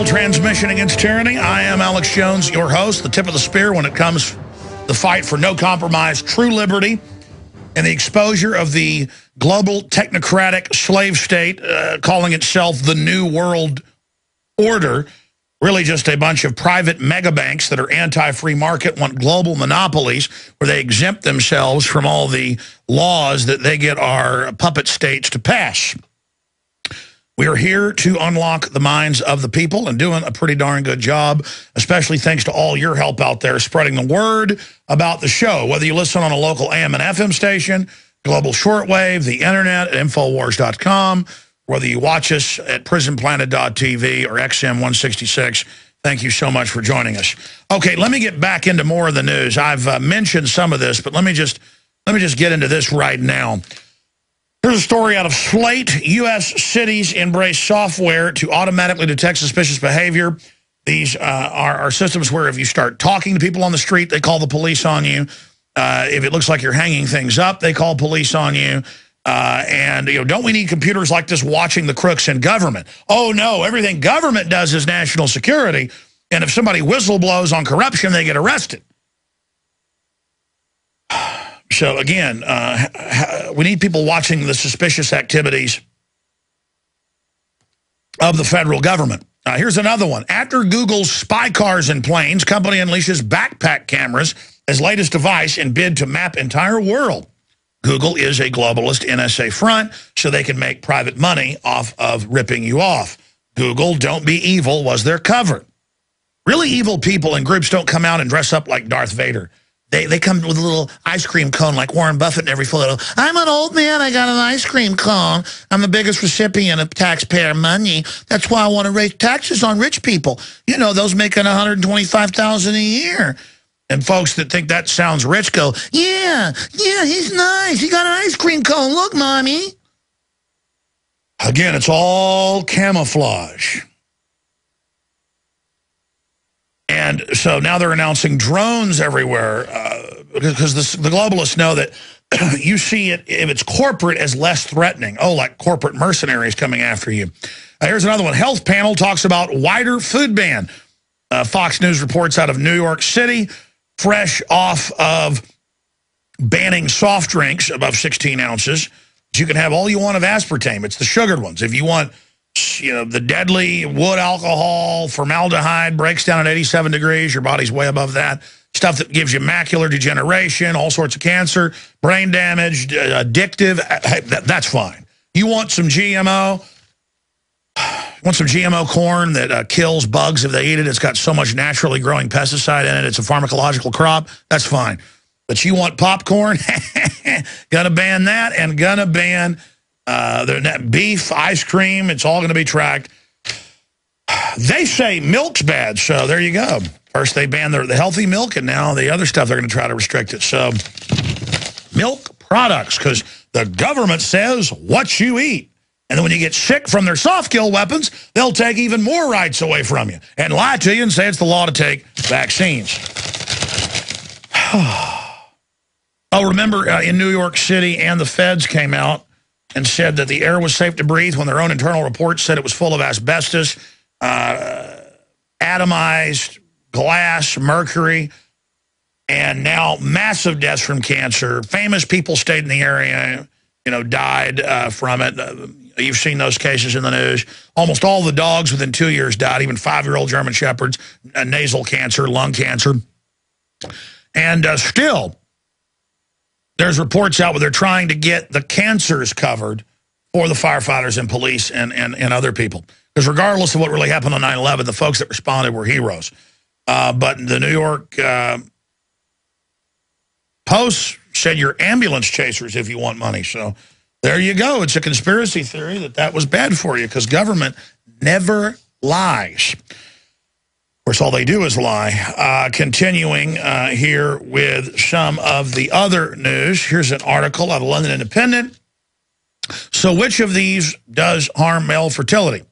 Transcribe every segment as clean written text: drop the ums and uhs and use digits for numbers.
Global transmission against tyranny. I am Alex Jones, your host, the tip of the spear when it comes to the fight for no compromise, true liberty, and the exposure of the global technocratic slave state calling itself the New World Order. Really just a bunch of private mega banks that are anti-free market, want global monopolies where they exempt themselves from all the laws that they get our puppet states to pass. We are here to unlock the minds of the people and doing a pretty darn good job, especially thanks to all your help out there spreading the word about the show, whether you listen on a local AM and FM station, global shortwave, the internet at Infowars.com, whether you watch us at prisonplanet.tv or XM166. Thank you so much for joining us. Okay, let me get back into more of the news. I've mentioned some of this, but let me just get into this right now. Here's a story out of Slate. U.S. cities embrace software to automatically detect suspicious behavior. These are systems where if you start talking to people on the street, they call the police on you. If it looks like you're hanging things up, they call police on you. And, you know, don't we need computers like this watching the crooks in government? Oh, no, everything government does is national security. And if somebody whistleblows on corruption, they get arrested. So, again, we need people watching the suspicious activities of the federal government. Here's another one. After Google's spy cars and planes, company unleashes backpack cameras as latest device in bid to map entire world. Google is a globalist NSA front, so they can make private money off of ripping you off. Google, don't be evil, was their cover. Really evil people and groups don't come out and dress up like Darth Vader. They come with a little ice cream cone like Warren Buffett in every photo. I'm an old man. I got an ice cream cone. I'm the biggest recipient of taxpayer money. That's why I want to raise taxes on rich people. You know, those making $125,000 a year. And folks that think that sounds rich go, yeah, he's nice. He got an ice cream cone. Look, Mommy. Again, it's all camouflage. And so now they're announcing drones everywhere because the globalists know that you see it, if it's corporate, as less threatening. Oh, like corporate mercenaries coming after you. Here's another one. Health panel talks about wider food ban. Fox News reports out of New York City, fresh off of banning soft drinks above 16 ounces. You can have all you want of aspartame. It's the sugared ones. If you want, you know, the deadly wood alcohol, formaldehyde, breaks down at 87 degrees, your body's way above that. Stuff that gives you macular degeneration, all sorts of cancer, brain damage, addictive, that's fine. You want some GMO? Want some GMO corn that kills bugs if they eat it? It's got so much naturally growing pesticide in it. It's a pharmacological crop. That's fine. But you want popcorn? Gonna ban that, and gonna ban beef, ice cream. It's all going to be tracked. They say milk's bad, so there you go. First they banned the healthy milk, and now the other stuff they're going to try to restrict it. So milk products, because the government says what you eat. And then when you get sick from their soft kill weapons, they'll take even more rights away from you and lie to you and say it's the law to take vaccines. Oh, remember in New York City, and the feds came out and said that the air was safe to breathe when their own internal reports said it was full of asbestos, atomized glass, mercury, and now massive deaths from cancer. Famous people stayed in the area, you know, died from it. You've seen those cases in the news. Almost all the dogs within 2 years died, even 5-year-old German Shepherds, nasal cancer, lung cancer. And still, there's reports out where they're trying to get the cancers covered for the firefighters and police and other people. Because regardless of what really happened on 9/11, the folks that responded were heroes. But the New York Post said you're ambulance chasers if you want money. So there you go. It's a conspiracy theory that was bad for you, because government never lies. Of course, all they do is lie. Continuing here with some of the other news. Here's an article out of London Independent. So which of these does harm male fertility?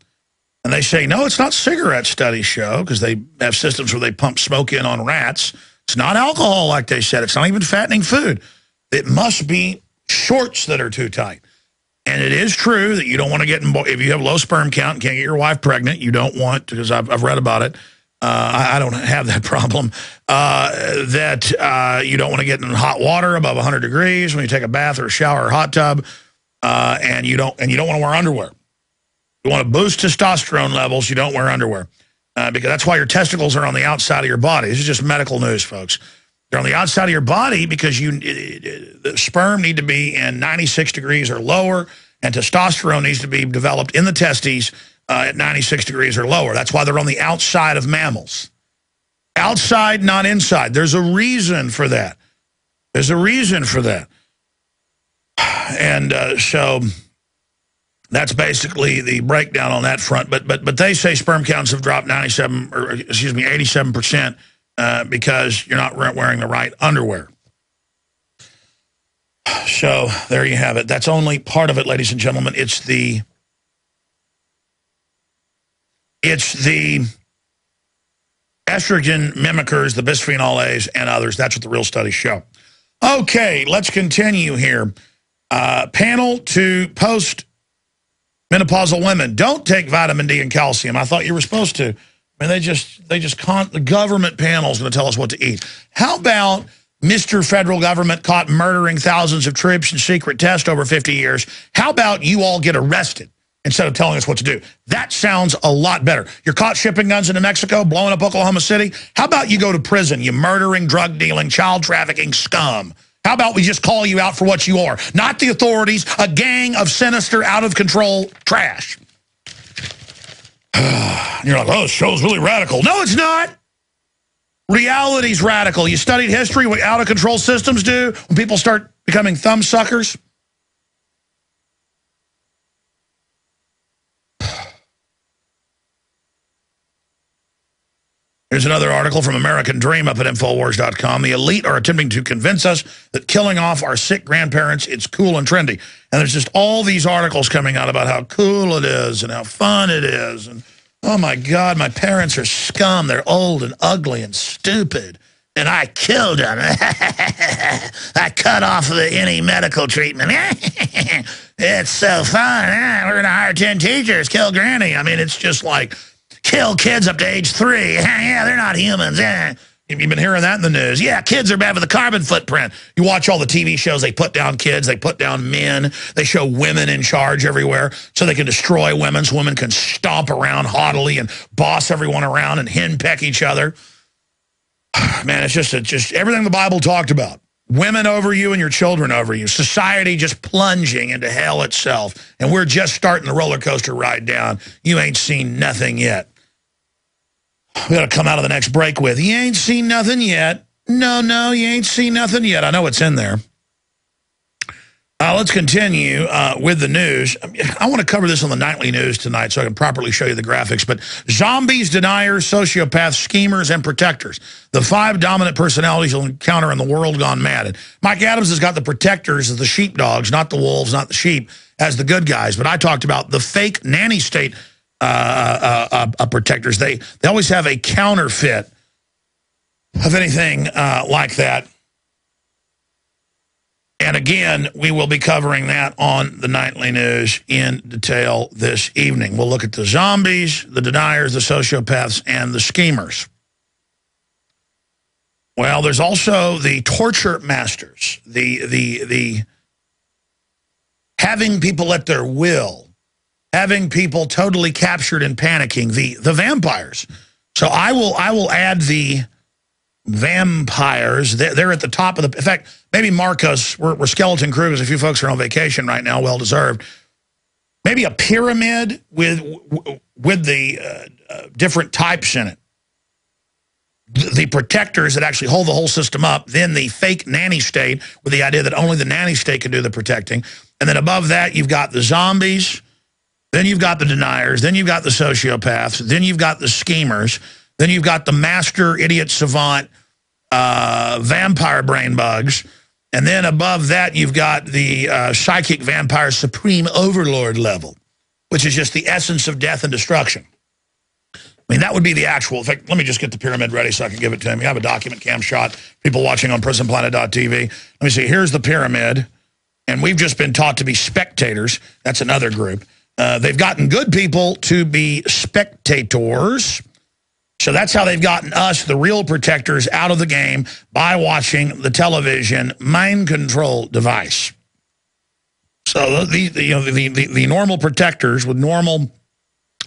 And they say, no, it's not cigarette studies show, because they have systems where they pump smoke in on rats. It's not alcohol, like they said. It's not even fattening food. It must be shorts that are too tight. And it is true that you don't want to get, if you have low sperm count and can't get your wife pregnant, you don't want, because I've read about it. I don't have that problem, that you don't want to get in hot water above 100 degrees when you take a bath or a shower or hot tub, and you don't want to wear underwear. You want to boost testosterone levels, you don't wear underwear. Because that's why your testicles are on the outside of your body. This is just medical news, folks. They're on the outside of your body because the sperm need to be in 96 degrees or lower, and testosterone needs to be developed in the testes at 96 degrees or lower. That's why they're on the outside of mammals. Outside, not inside. There's a reason for that. There's a reason for that. And so that's basically the breakdown on that front. But they say sperm counts have dropped 87%. Because you're not wearing the right underwear. So there you have it. That's only part of it, ladies and gentlemen. It's the estrogen mimickers, the bisphenol A's, and others. That's what the real studies show. Okay, let's continue here. Panel to post-menopausal women. Don't take vitamin D and calcium. I thought you were supposed to. I mean, the government panel is going to tell us what to eat. How about Mr. Federal Government caught murdering thousands of troops in secret test over 50 years? How about you all get arrested instead of telling us what to do? That sounds a lot better. You're caught shipping guns into Mexico, blowing up Oklahoma City. How about you go to prison, you murdering, drug dealing, child trafficking scum? How about we just call you out for what you are? Not the authorities, a gang of sinister, out-of-control trash. And you're like, oh, this show's really radical. No, it's not. Reality's radical. You studied history, what out-of-control systems do when people start becoming thumb suckers. Here's another article from American Dream up at Infowars.com. The elite are attempting to convince us that killing off our sick grandparents, it's cool and trendy. And there's just all these articles coming out about how cool it is and how fun it is. And, oh, my God, my parents are scum. They're old and ugly and stupid. And I killed them. I cut off any medical treatment. It's so fun. We're going to hire 10 teachers, kill Granny. I mean, it's just like... kill kids up to age 3. Yeah, they're not humans. You've been hearing that in the news. Yeah, kids are bad for the carbon footprint. You watch all the TV shows, they put down kids, they put down men. They show women in charge everywhere so they can destroy women so women can stomp around haughtily and boss everyone around and henpeck each other. Man, it's just everything the Bible talked about. Women over you and your children over you. Society just plunging into hell itself. And we're just starting the roller coaster ride down. You ain't seen nothing yet. We got to come out of the next break with, you ain't seen nothing yet. No, you ain't seen nothing yet. I know it's in there. Let's continue with the news. I want to cover this on the nightly news tonight so I can properly show you the graphics. But zombies, deniers, sociopaths, schemers, and protectors. The 5 dominant personalities you'll encounter in the world gone mad. And Mike Adams has got the protectors as the sheepdogs, not the wolves, not the sheep, as the good guys. But I talked about the fake nanny state protectors. They always have a counterfeit of anything like that. And again, we will be covering that on the nightly news in detail this evening. We'll look at the zombies, the deniers, the sociopaths, and the schemers. Well, there's also the torture masters, the having people at their will, having people totally captured and panicking, the vampires. So I will add the vampires. They're at the top of the... In fact, maybe Marcos, we're skeleton crew because a few folks are on vacation right now, well-deserved. Maybe a pyramid with the different types in it. The protectors that actually hold the whole system up, then the fake nanny state with the idea that only the nanny state can do the protecting. And then above that, you've got the zombies, then you've got the deniers, then you've got the sociopaths, then you've got the schemers, then you've got the master idiot savant vampire brain bugs. And then above that, you've got the psychic vampire supreme overlord level, which is just the essence of death and destruction. I mean, that would be the actual. In fact, let me just get the pyramid ready so I can give it to him. You have a document cam shot. People watching on prisonplanet.tv. Let me see. Here's the pyramid. and we've just been taught to be spectators. That's another group. They've gotten good people to be spectators. So that's how they've gotten us, the real protectors, out of the game by watching the television mind control device. So the normal protectors with normal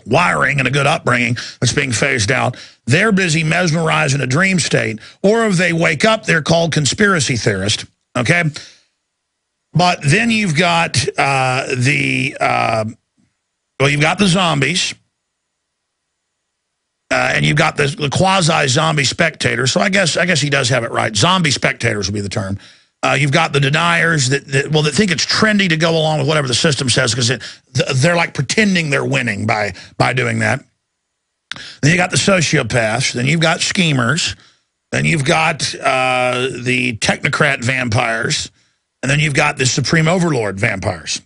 wiring and a good upbringing that's being phased out, they're busy mesmerizing a dream state. Or if they wake up, they're called conspiracy theorists, okay? But then you've got you've got the zombies, and you've got the quasi-zombie spectators. So I guess he does have it right. Zombie spectators would be the term. You've got the deniers that think it's trendy to go along with whatever the system says because they're like pretending they're winning by doing that. Then you got the sociopaths. Then you've got schemers. Then you've got the technocrat vampires. And then you've got the supreme overlord vampires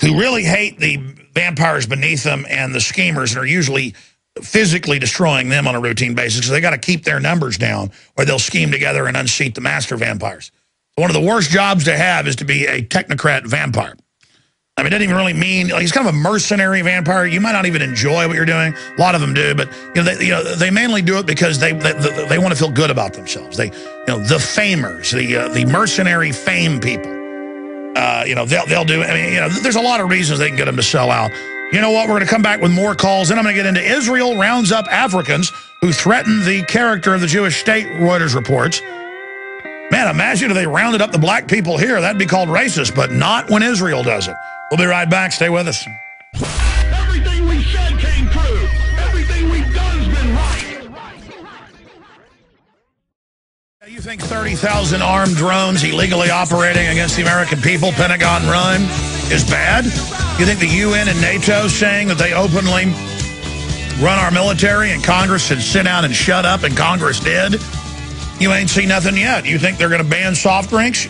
who really hate the vampires beneath them and the schemers and are usually physically destroying them on a routine basis because they got to keep their numbers down or they'll scheme together and unseat the master vampires. One of the worst jobs to have is to be a technocrat vampire. I mean, it doesn't even really mean, like, he's kind of a mercenary vampire. You might not even enjoy what you're doing. A lot of them do, but they mainly do it because they want to feel good about themselves. The famers, the mercenary fame people. They'll do. I mean, there's a lot of reasons they can get them to sell out. You know what? We're going to come back with more calls. Then I'm going to get into Israel rounds up Africans who threaten the character of the Jewish state, Reuters reports. Man, imagine if they rounded up the black people here. That'd be called racist, but not when Israel does it. We'll be right back. Stay with us. Everything we said came true. Everything we've done has been right. You think 30,000 armed drones illegally operating against the American people, Pentagon run, is bad? You think the UN and NATO saying that they openly run our military and Congress should sit down and shut up, and Congress did? You ain't seen nothing yet. You think they're going to ban soft drinks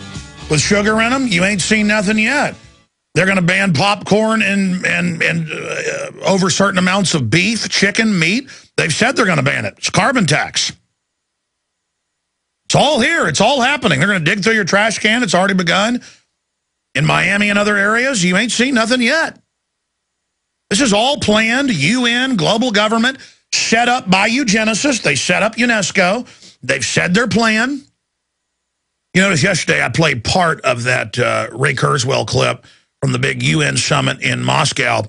with sugar in them? You ain't seen nothing yet. They're going to ban popcorn and over certain amounts of beef, chicken, meat. They've said they're going to ban it. It's carbon tax. It's all here. It's all happening. They're going to dig through your trash can. It's already begun. In Miami and other areas, you ain't seen nothing yet. This is all planned. UN, global government, set up by eugenicists. They set up UNESCO. They've said their plan. You notice yesterday I played part of that Ray Kurzweil clip from the big UN summit in Moscow.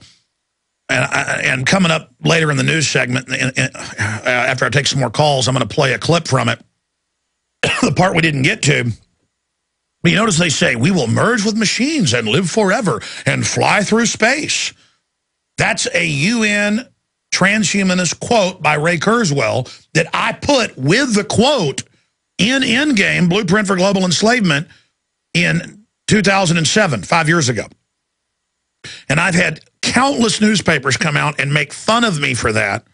And coming up later in the news segment, after I take some more calls, I'm going to play a clip from it. The part we didn't get to. But you notice they say, we will merge with machines and live forever and fly through space. That's a UN transhumanist quote by Ray Kurzweil that I put with the quote in Endgame, Blueprint for Global Enslavement, in 2007, 5 years ago. And I've had countless newspapers come out and make fun of me for that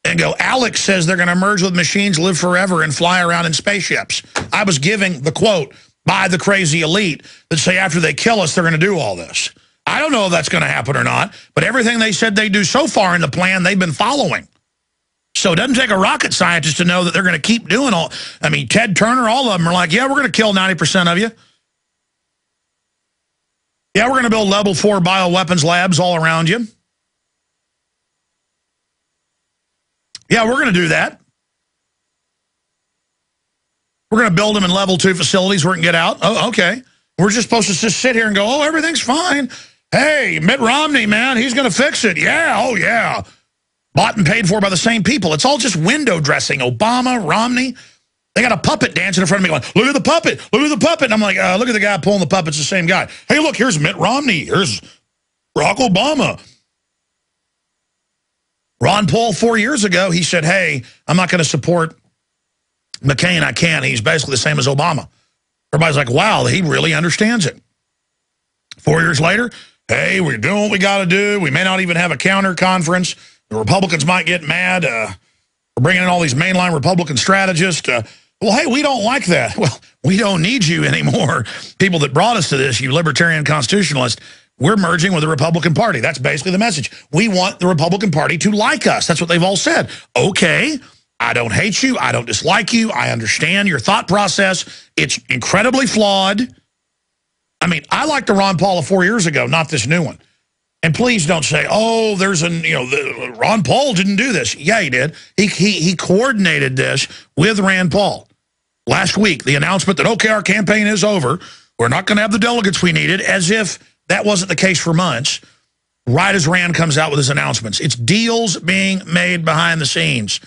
and go, Alex says they're going to merge with machines, live forever, and fly around in spaceships. I was giving the quote by the crazy elite that say after they kill us, they're going to do all this. I don't know if that's going to happen or not, but everything they said they do so far in the plan, they've been following. So it doesn't take a rocket scientist to know that they're going to keep doing all. I mean, Ted Turner, all of them are like, yeah, we're going to kill 90% of you. Yeah, we're going to build level 4 bioweapons labs all around you. Yeah, we're going to do that. We're going to build them in level 2 facilities where we can get out. Oh, okay. We're just supposed to just sit here and go, oh, everything's fine. Hey, Mitt Romney, man, he's going to fix it. Yeah, oh, yeah. Bought and paid for by the same people. It's all just window dressing. Obama, Romney, they got a puppet dancing in front of me going, look at the puppet, look at the puppet. And I'm like, look at the guy pulling the puppet. It's the same guy. Hey, look, here's Mitt Romney. Here's Barack Obama. Ron Paul, 4 years ago, he said, hey, I'm not going to support McCain. I can't. He's basically the same as Obama. Everybody's like, wow, he really understands it. 4 years later, hey, we're doing what we got to do. We may not even have a counter conference. The Republicans might get mad. We're bringing in all these mainline Republican strategists. Well, hey, we don't like that. Well, we don't need you anymore. People that brought us to this, you libertarian constitutionalists, we're merging with the Republican Party. That's basically the message. We want the Republican Party to like us. That's what they've all said. Okay, I don't hate you. I don't dislike you. I understand your thought process. It's incredibly flawed. I mean, I liked the Ron Paul of 4 years ago, not this new one. And please don't say, oh, there's Ron Paul didn't do this. Yeah, he did. He coordinated this with Rand Paul. Last week, the announcement that, okay, our campaign is over. We're not going to have the delegates we needed, as if that wasn't the case for months. Right as Rand comes out with his announcements. It's deals being made behind the scenes.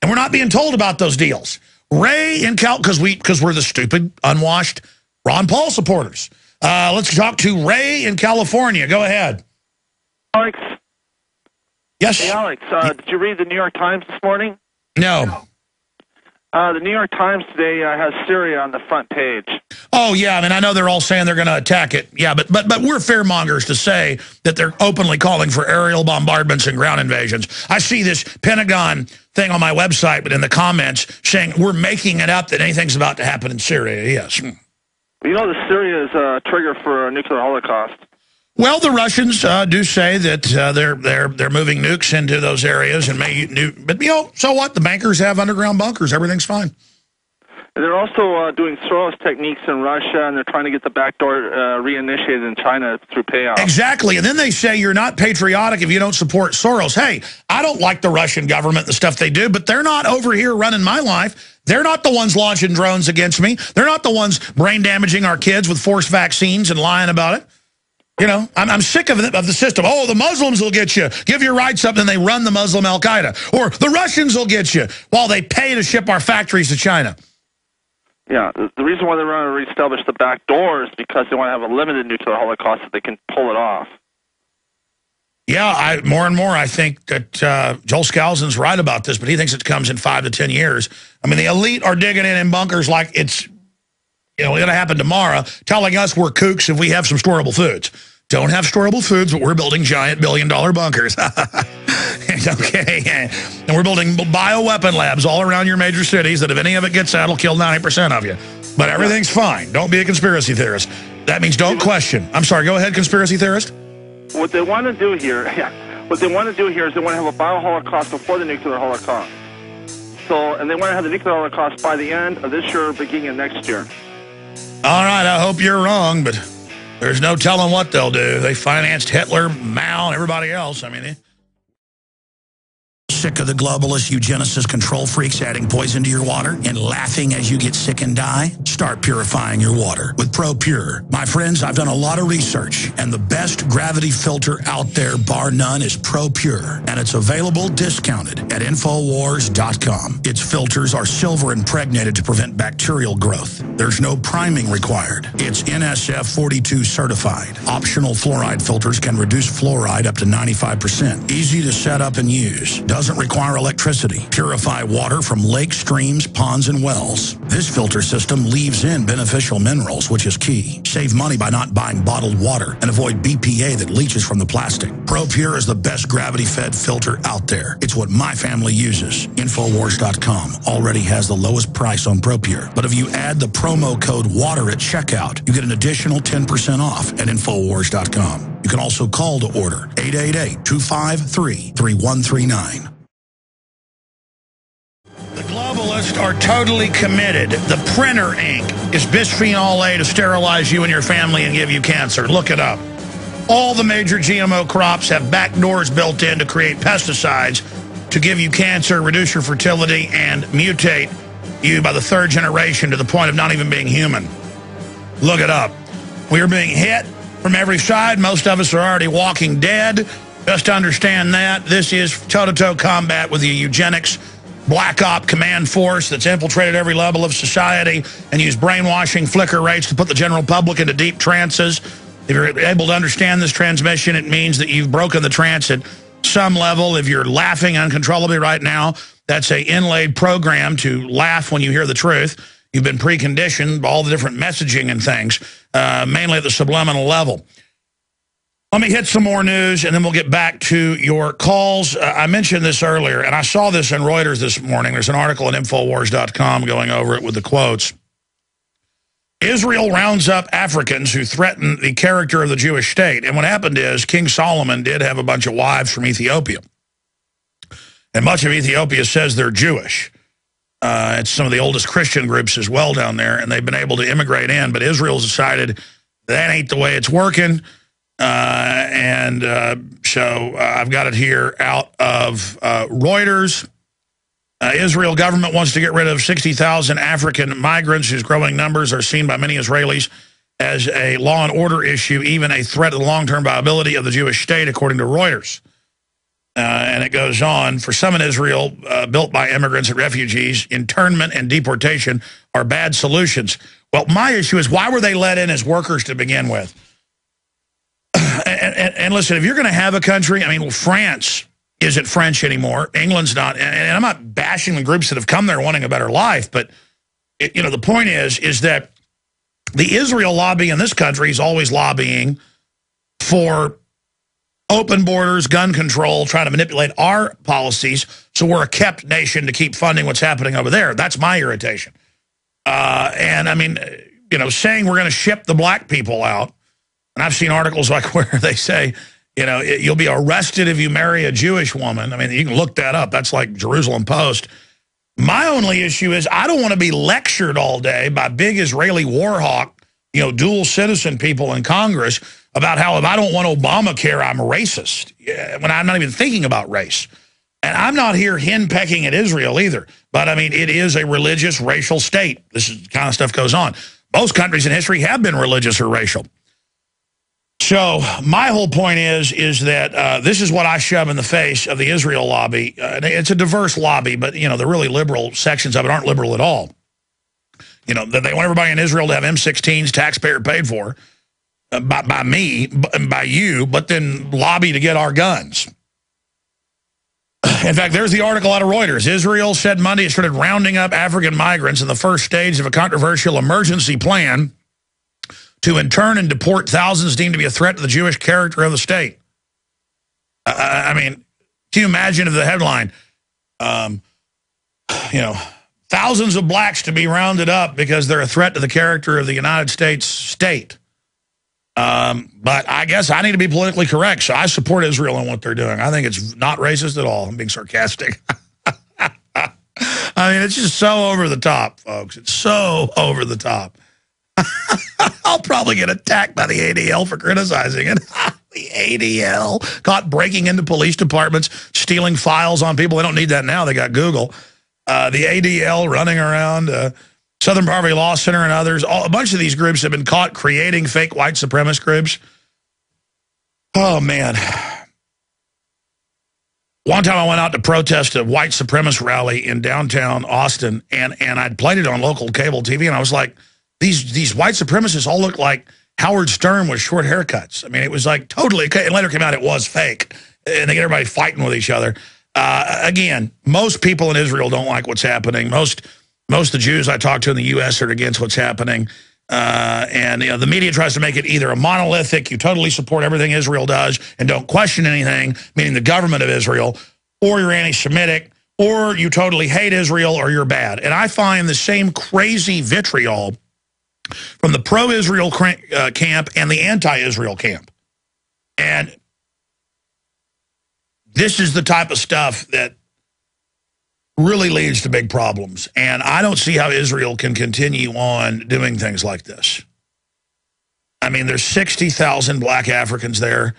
And we're not being told about those deals. Ray in because we're the stupid, unwashed Ron Paul supporters. Let's talk to Ray in California. Go ahead. Alex? Yes? Hey, Alex, did you read the New York Times this morning? No. The New York Times today has Syria on the front page. Oh, yeah. I mean, I know they're all saying they're going to attack it. Yeah, but we're fearmongers to say that they're openly calling for aerial bombardments and ground invasions. I see this Pentagon thing on my website, but in the comments saying we're making it up that anything's about to happen in Syria. Yes. You know, the Syria is a trigger for a nuclear holocaust. Well, the Russians do say that they're moving nukes into those areas and but so what? The bankers have underground bunkers. Everything's fine. And they're also doing Soros techniques in Russia, and they're trying to get the back door reinitiated in China through payoffs. Exactly. And then they say you're not patriotic if you don't support Soros. Hey, I don't like the Russian government and the stuff they do, but they're not over here running my life. They're not the ones launching drones against me. They're not the ones brain damaging our kids with forced vaccines and lying about it. You know, I'm sick of the system. Oh, the Muslims will get you. Give your rights up, and they run the Muslim Al-Qaeda. Or the Russians will get you while they pay to ship our factories to China. Yeah, the reason why they want to reestablish the back door is because they want to have a limited nuclear holocaust so they can pull it off. Yeah, more and more I think that Joel Skousen's right about this, but he thinks it comes in 5 to 10 years. I mean, the elite are digging in bunkers like it's going to happen tomorrow, telling us we're kooks if we have some storable foods. Don't have storable foods, but we're building giant billion-dollar bunkers. Okay. And we're building bioweapon labs all around your major cities that if any of it gets out, it'll kill 90% of you. But everything's fine. Don't be a conspiracy theorist. That means don't question. I'm sorry, go ahead, conspiracy theorist. What they want to do here, is they want to have a bio-holocaust before the nuclear holocaust. And they want to have the nuclear holocaust by the end of this year, beginning of next year. All right, I hope you're wrong, but there's no telling what they'll do. They financed Hitler, Mao, and everybody else. I mean, sick of the globalist eugenicist control freaks adding poison to your water and laughing as you get sick and die? Start purifying your water with ProPure. My friends, I've done a lot of research, and the best gravity filter out there, bar none, is ProPure, and it's available discounted at Infowars.com. Its filters are silver impregnated to prevent bacterial growth. There's no priming required. It's NSF 42 certified. Optional fluoride filters can reduce fluoride up to 95%. Easy to set up and use. Doesn't require electricity. Purify water from lakes, streams, ponds, and wells. This filter system leaves in beneficial minerals, which is key. Save money by not buying bottled water and avoid BPA that leaches from the plastic. ProPure is the best gravity-fed filter out there. It's what my family uses. Infowars.com already has the lowest price on ProPure. But if you add the promo code WATER at checkout, you get an additional 10% off at Infowars.com. You can also call to order 888-253-3139. The globalists are totally committed. The printer ink is bisphenol A to sterilize you and your family and give you cancer. Look it up. All the major GMO crops have back doors built in to create pesticides to give you cancer, reduce your fertility, and mutate you by the 3rd generation to the point of not even being human. Look it up. We are being hit from every side. Most of us are already walking dead. Just understand that. This is toe-to-toe combat with the eugenics black op command force that's infiltrated every level of society and used brainwashing flicker rates to put the general public into deep trances. If you're able to understand this transmission, it means that you've broken the trance at some level. If you're laughing uncontrollably right now, that's an inlaid program to laugh when you hear the truth. You've been preconditioned by all the different messaging and things, mainly at the subliminal level. Let me hit some more news, and then we'll get back to your calls. I mentioned this earlier, and I saw this in Reuters this morning. There's an article at Infowars.com going over it with the quotes. Israel rounds up Africans who threaten the character of the Jewish state. And what happened is King Solomon did have a bunch of wives from Ethiopia. And much of Ethiopia says they're Jewish. It's some of the oldest Christian groups as well down there, and they've been able to immigrate in. But Israel's decided That ain't the way it's working. So I've got it here out of Reuters. Israel government wants to get rid of 60,000 African migrants whose growing numbers are seen by many Israelis as a law and order issue, even a threat to the long-term viability of the Jewish state, according to Reuters. And it goes on, for some in Israel, built by immigrants and refugees, internment and deportation are bad solutions. Well, my issue is, why were they let in as workers to begin with? And listen, if you're going to have a country, I mean, France isn't French anymore. England's not. And I'm not bashing the groups that have come there wanting a better life. But, the point is that the Israel lobby in this country is always lobbying for open borders, gun control, trying to manipulate our policies so we're a kept nation to keep funding what's happening over there. That's my irritation. And, I mean, saying we're going to ship the black people out, and I've seen articles like where they say, you'll be arrested if you marry a Jewish woman. I mean, you can look that up. That's like Jerusalem Post. My only issue is I don't want to be lectured all day by big Israeli war hawk, dual citizen people in Congress about how if I don't want Obamacare, I'm a racist, when I'm not even thinking about race. And I'm not here henpecking at Israel either. But, I mean, it is a religious, racial state. This kind of stuff goes on. Most countries in history have been religious or racial. So my whole point is that this is what I shove in the face of the Israel lobby. It's a diverse lobby, but, the really liberal sections of it aren't liberal at all. They want everybody in Israel to have M16s, taxpayer paid for, by me, by you, but then lobby to get our guns. In fact, there's the article out of Reuters. Israel said Monday it started rounding up African migrants in the first stage of a controversial emergency plan to intern and deport thousands deemed to be a threat to the Jewish character of the state. I mean, can you imagine if the headline, thousands of blacks to be rounded up because they're a threat to the character of the United States state. But I guess I need to be politically correct, so I support Israel in what they're doing. I think it's not racist at all. I'm being sarcastic. I mean, it's just so over the top, folks. It's so over the top. I'll probably get attacked by the ADL for criticizing it. The ADL caught breaking into police departments, stealing files on people. They don't need that now. They got Google. The ADL running around, Southern Poverty Law Center and others. A bunch of these groups have been caught creating fake white supremacist groups. Oh, man. One time I went out to protest a white supremacist rally in downtown Austin, and I'd played it on local cable TV, and I was like, these white supremacists all look like Howard Stern with short haircuts. I mean, it was like totally, and later came out it was fake, and they get everybody fighting with each other. Again, most people in Israel don't like what's happening. Most of the Jews I talk to in the U.S. are against what's happening. And the media tries to make it either a monolithic, you totally support everything Israel does and don't question anything, meaning the government of Israel, or you're anti-Semitic, or you totally hate Israel, or you're bad. And I find the same crazy vitriol from the pro-Israel camp and the anti-Israel camp. And this is the type of stuff that really leads to big problems. And I don't see how Israel can continue on doing things like this. I mean, there's 60,000 black Africans there.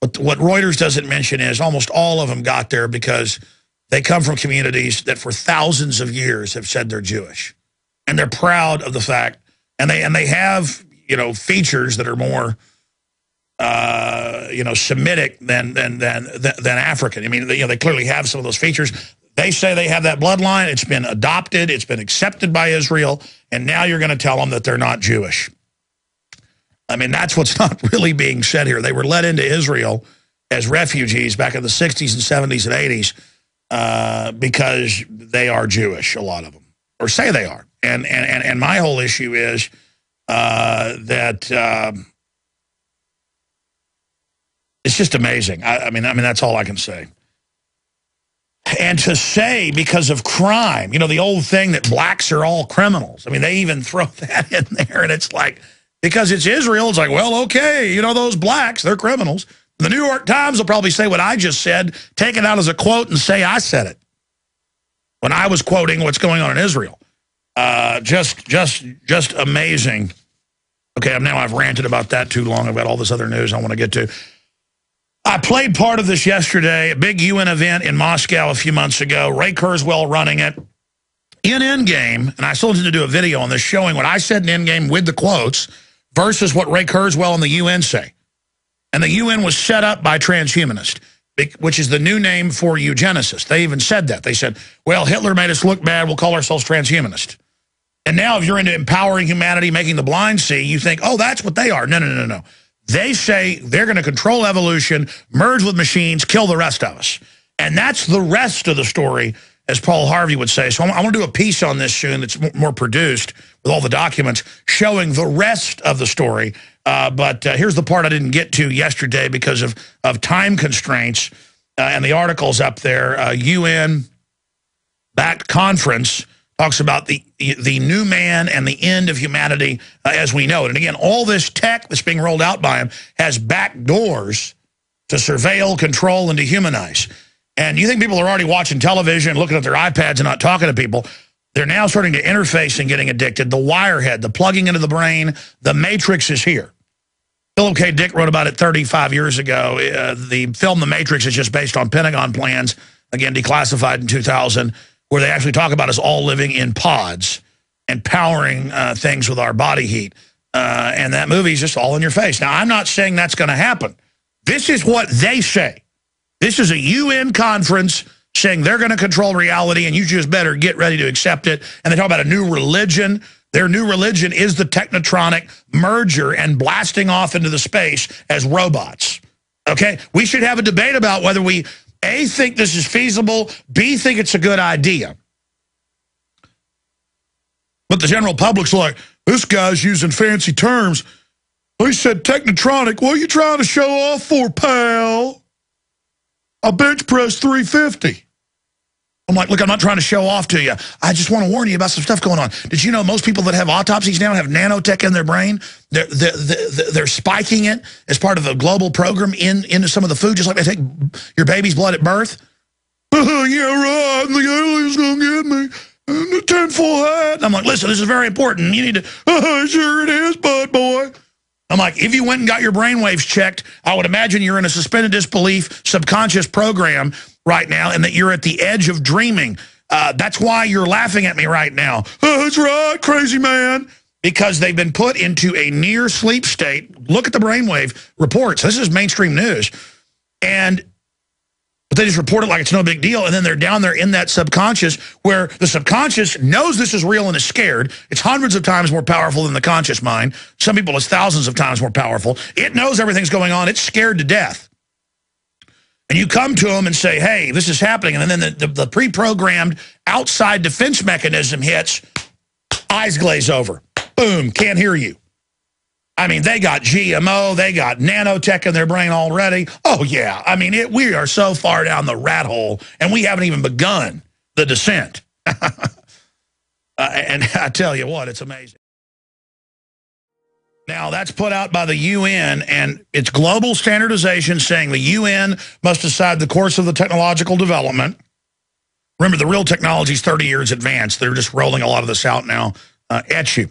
But what Reuters doesn't mention is almost all of them got there because they come from communities that for thousands of years have said they're Jewish. And they're proud of the fact. And they have, features that are more, Semitic than African. I mean, they clearly have some of those features. They say they have that bloodline. It's been adopted. It's been accepted by Israel. And now you're going to tell them that they're not Jewish. I mean, that's what's not really being said here. They were let into Israel as refugees back in the 60s and 70s and 80s because they are Jewish, a lot of them, or say they are. And my whole issue is that it's just amazing. I mean, that's all I can say. And to say because of crime, the old thing that blacks are all criminals. I mean, they even throw that in there, and it's like, because it's Israel, it's like, well, okay, those blacks, they're criminals. The New York Times will probably say what I just said, take it out as a quote and say I said it when I was quoting what's going on in Israel. Just amazing Okay, now I've ranted about that too long. I've got all this other news I want to get to. I played part of this yesterday, a big UN event in Moscow a few months ago. Ray Kurzweil running it. In Endgame, and I still need to do a video on this showing what I said in Endgame with the quotes versus what Ray Kurzweil and the UN say. And the UN was set up by transhumanists, which is the new name for eugenicists. They even said that. They said, well, Hitler made us look bad. We'll call ourselves transhumanists. And now if you're into empowering humanity, making the blind see, you think, oh, that's what they are. No, no, no, no. They say they're going to control evolution, merge with machines, kill the rest of us. And that's the rest of the story, as Paul Harvey would say. So I want to do a piece on this soon that's more produced with all the documents showing the rest of the story. But here's the part I didn't get to yesterday because of time constraints. And the article's up there. UN-backed conference talks about the new man and the end of humanity as we know it. And again, all this tech that's being rolled out by him has back doors to surveil, control, and dehumanize. And you think people are already watching television, looking at their iPads and not talking to people. They're now starting to interface and getting addicted. The wirehead, the plugging into the brain, the matrix is here. Philip K. Dick wrote about it 35 years ago. The film The Matrix is just based on Pentagon plans, again, declassified in 2000, where they actually talk about us all living in pods and powering things with our body heat. And that movie's just all in your face. Now, I'm not saying that's going to happen. This is what they say. This is a UN conference saying they're going to control reality and you just better get ready to accept it. And they talk about a new religion. Their new religion is the technotronic merger and blasting off into the space as robots. Okay? We should have a debate about whether we, A, think this is feasible, B, think it's a good idea. But the general public's like, this guy's using fancy terms. He said technotronic. What are you trying to show off for, pal? I bench press 350. I'm like, look, I'm not trying to show off to you. I just want to warn you about some stuff going on. Did you know most people that have autopsies now have nanotech in their brain? They're spiking it as part of a global program into some of the food, just like they take your baby's blood at birth. Yeah, right. The alien's going to get me. The tinfoil hat. And I'm like, listen, this is very important. You need to, sure it is, bud boy. I'm like, if you went and got your brainwaves checked, I would imagine you're in a suspended disbelief subconscious program right now and that you're at the edge of dreaming. That's why you're laughing at me right now. That's right, crazy man. Because they've been put into a near sleep state. Look at the brainwave reports. This is mainstream news. But they just report it like it's no big deal, and then they're down there in that subconscious where the subconscious knows this is real and is scared. It's hundreds of times more powerful than the conscious mind. Some people it's thousands of times more powerful. It knows everything's going on. It's scared to death. And you come to them and say, hey, this is happening, and then the pre-programmed outside defense mechanism hits, eyes glaze over. Boom, can't hear you. I mean, they got GMO, they got nanotech in their brain already. Oh, yeah. I mean, we are so far down the rat hole, and we haven't even begun the descent. And I tell you what, it's amazing. Now, that's put out by the UN, and it's global standardization saying the UN must decide the course of the technological development. Remember, the real technology is 30 years advanced. They're just rolling a lot of this out now at you.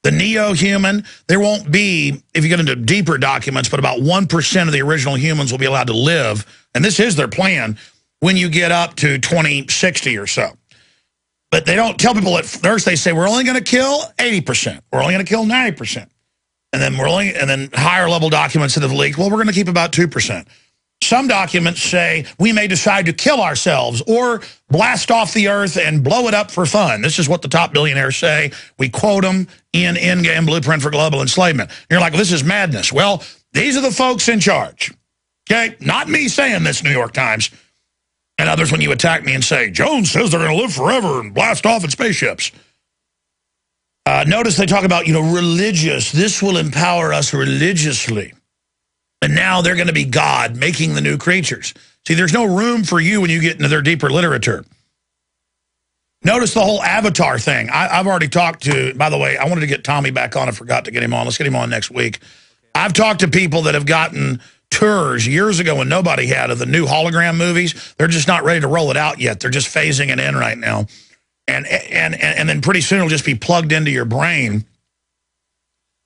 The neo-human, there won't be, if you get into deeper documents, but about 1% of the original humans will be allowed to live, and this is their plan, when you get up to 2060 or so. But they don't tell people at first. They say, we're only going to kill 80%. We're only going to kill 90%. And then higher level documents that have leaked, well, we're going to keep about 2%. Some documents say we may decide to kill ourselves or blast off the earth and blow it up for fun. This is what the top billionaires say. We quote them in Endgame Blueprint for Global Enslavement. You're like, this is madness. Well, these are the folks in charge. Okay? Not me saying this, New York Times. And others when you attack me and say, Jones says they're going to live forever and blast off in spaceships. Notice they talk about, religious. This will empower us religiously. And now they're going to be God, making the new creatures. See, there's no room for you when you get into their deeper literature. Notice the whole avatar thing. I've already talked to, by the way, I wanted to get Tommy back on. I forgot to get him on. Let's get him on next week. I've talked to people that have gotten tours years ago when nobody had of the new hologram movies. They're just not ready to roll it out yet. They're just phasing it in right now. And then pretty soon it'll just be plugged into your brain.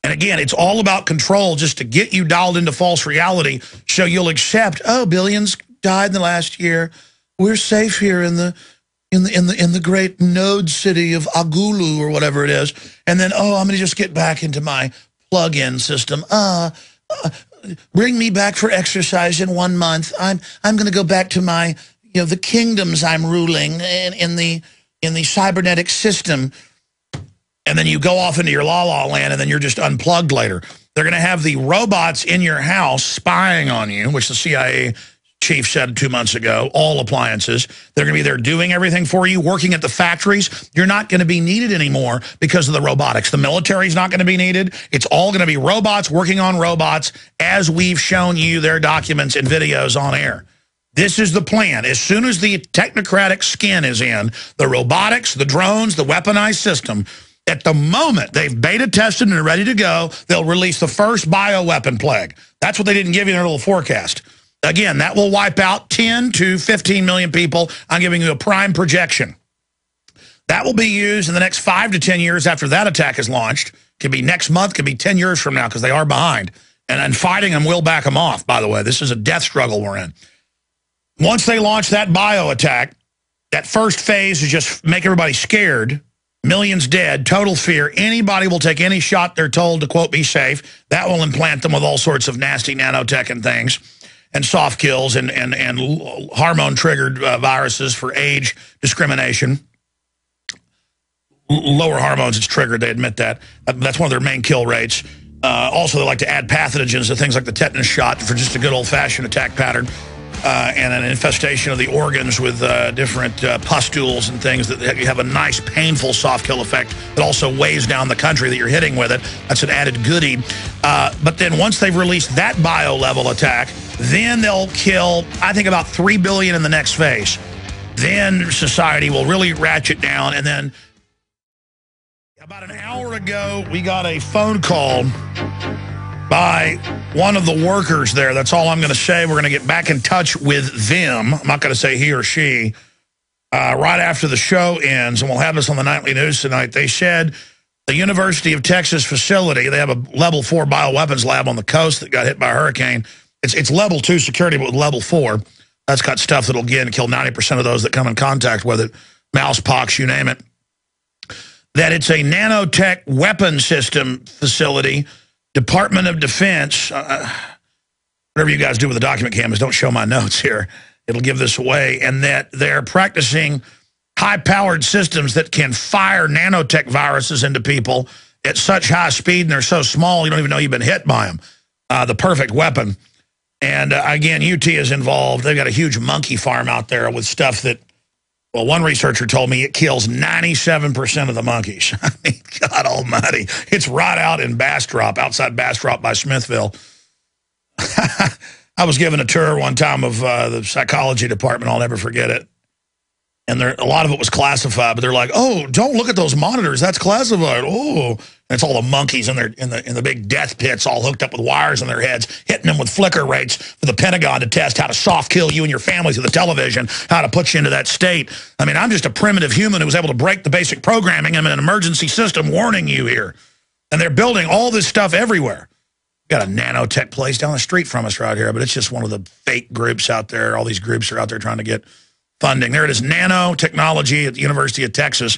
And again, it's all about control, just to get you dialed into false reality, so you'll accept, oh, billions died in the last year. We're safe here in the great node city of Agulu or whatever it is. And then, oh, I'm going to just get back into my plug-in system. Bring me back for exercise in 1 month. I'm going to go back to my, the kingdoms I'm ruling in the cybernetic system. And then you go off into your la-la land, and then you're just unplugged later. They're going to have the robots in your house spying on you, which the CIA chief said 2 months ago, all appliances. They're going to be there doing everything for you, working at the factories. You're not going to be needed anymore because of the robotics. The military's not going to be needed. It's all going to be robots working on robots, as we've shown you their documents and videos on air. This is the plan. As soon as the technocratic skin is in, the robotics, the drones, the weaponized system, at the moment they've beta tested and are ready to go, they'll release the first bioweapon plague. That's what they didn't give you in their little forecast. Again, that will wipe out 10 to 15 million people. I'm giving you a prime projection. That will be used in the next 5 to 10 years after that attack is launched. Could be next month, could be 10 years from now, because they are behind. And fighting them will back them off, by the way. This is a death struggle we're in. Once they launch that bio attack, that first phase is just make everybody scared. Millions dead, total fear. Anybody will take any shot they're told to, quote, be safe. That will implant them with all sorts of nasty nanotech and things, and soft kills and hormone-triggered viruses for age discrimination. Lower hormones, it's triggered, they admit that. That's one of their main kill rates. Also, they like to add pathogens to things like the tetanus shot for just a good old-fashioned attack pattern. And an infestation of the organs with different pustules and things that you have a nice, painful soft kill effect that also weighs down the country that you're hitting with it. That's an added goodie. But then once they've released that bio-level attack, then they'll kill, I think, about 3 billion in the next phase. Then society will really ratchet down. And then about an hour ago, we got a phone call by one of the workers there. That's all I'm going to say. We're going to get back in touch with them. I'm not going to say he or she. Right after the show ends, and we'll have this on the nightly news tonight. They said the University of Texas facility, they have a level 4 bioweapons lab on the coast that got hit by a hurricane. It's level 2 security, but with level 4. That's got stuff that'll get and kill 90% of those that come in contact with it. Mouse pox, you name it. That it's a nanotech weapon system facility. Department of Defense, whatever you guys do with the document cameras, don't show my notes here. It'll give this away. And that they're practicing high-powered systems that can fire nanotech viruses into people at such high speed, and they're so small you don't even know you've been hit by them. The perfect weapon. And again, UT is involved. They've got a huge monkey farm out there with stuff that, well, one researcher told me it kills 97% of the monkeys. I mean, God almighty. It's right out in Bastrop, outside Bastrop by Smithville. I was given a tour one time of the psychology department. I'll never forget it. And a lot of it was classified, but they're like, oh, don't look at those monitors. That's classified. Oh, and it's all the monkeys in the big death pits all hooked up with wires in their heads, hitting them with flicker rates for the Pentagon to test how to soft kill you and your family through the television, how to put you into that state. I mean, I'm just a primitive human who was able to break the basic programming. I'm in an emergency system warning you here. And they're building all this stuff everywhere. Got a nanotech place down the street from us right here, but it's just one of the fake groups out there. All these groups are out there trying to get funding. There it is, nanotechnology at the University of Texas.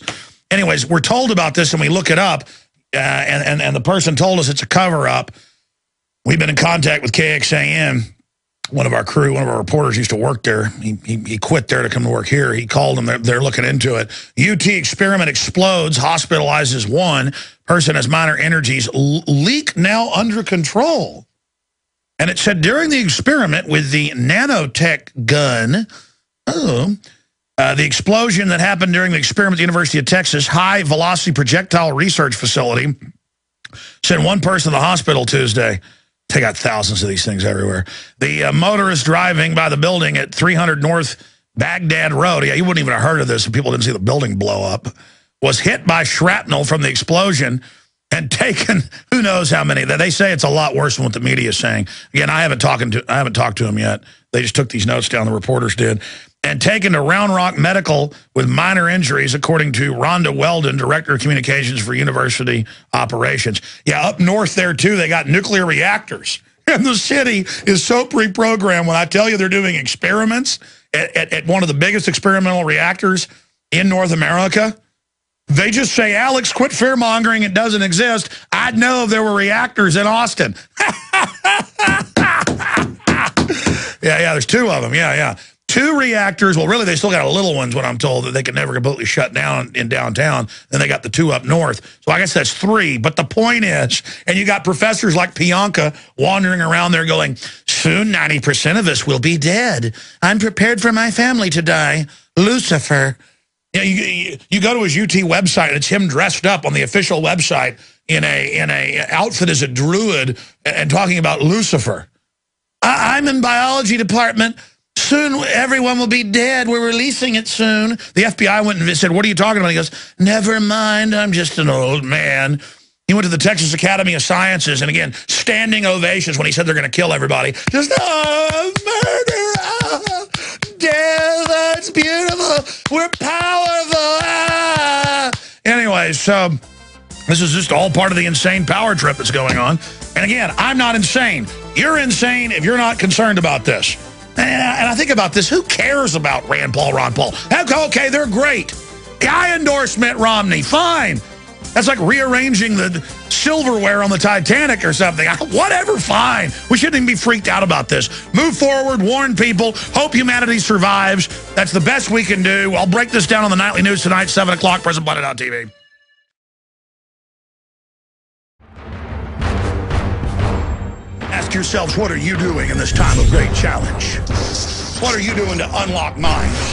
Anyways, we're told about this and we look it up, and the person told us it's a cover-up. We've been in contact with KXAN. One of our crew, one of our reporters used to work there. He quit there to come to work here. He called them. They're looking into it. UT experiment explodes, hospitalizes one. Person has minor injuries. Leak now under control. And it said during the experiment with the nanotech gun, the explosion that happened during the experiment at the University of Texas high-velocity projectile research facility sent one person to the hospital Tuesday. They got thousands of these things everywhere. The motorist driving by the building at 300 North Baghdad Road, yeah, you wouldn't even have heard of this if people didn't see the building blow up, was hit by shrapnel from the explosion and taken who knows how many. They say it's a lot worse than what the media is saying. Again, I haven't talked to him yet. They just took these notes down, the reporters did. and taken to Round Rock Medical with minor injuries, according to Rhonda Weldon, Director of Communications for University Operations. Yeah, up north there, too, they got nuclear reactors. And the city is so pre-programmed. When I tell you they're doing experiments at one of the biggest experimental reactors in North America, they just say, Alex, quit fear-mongering. It doesn't exist. I'd know if there were reactors in Austin. Yeah, there's 2 of them. Yeah. 2 reactors. Well, really, they still got a little ones, what I'm told, that they could never completely shut down in downtown. Then they got the 2 up north. So I guess that's 3. But the point is, and you got professors like Pianka wandering around there going, soon 90% of us will be dead. I'm prepared for my family to die. Lucifer. You go to his UT website, and it's him dressed up on the official website in a outfit as a druid and talking about Lucifer. I'm in biology department. Soon everyone will be dead. We're releasing it soon. The FBI went and said, what are you talking about? He goes, never mind, I'm just an old man. He went to the Texas Academy of Sciences, and again, standing ovations when he said they're going to kill everybody. Just, murder, death, that's beautiful. We're powerful. Anyway, so this is just all part of the insane power trip that's going on. And again, I'm not insane. You're insane if you're not concerned about this. And I think about this, who cares about Rand Paul, Ron Paul? Okay, they're great. I endorse Mitt Romney, fine. That's like rearranging the silverware on the Titanic or something. Whatever, fine. We shouldn't even be freaked out about this. Move forward, warn people, hope humanity survives. That's the best we can do. I'll break this down on the nightly news tonight, 7 o'clock, PresidentBlatter.tv. Ask yourselves, what are you doing in this time of great challenge? What are you doing to unlock minds?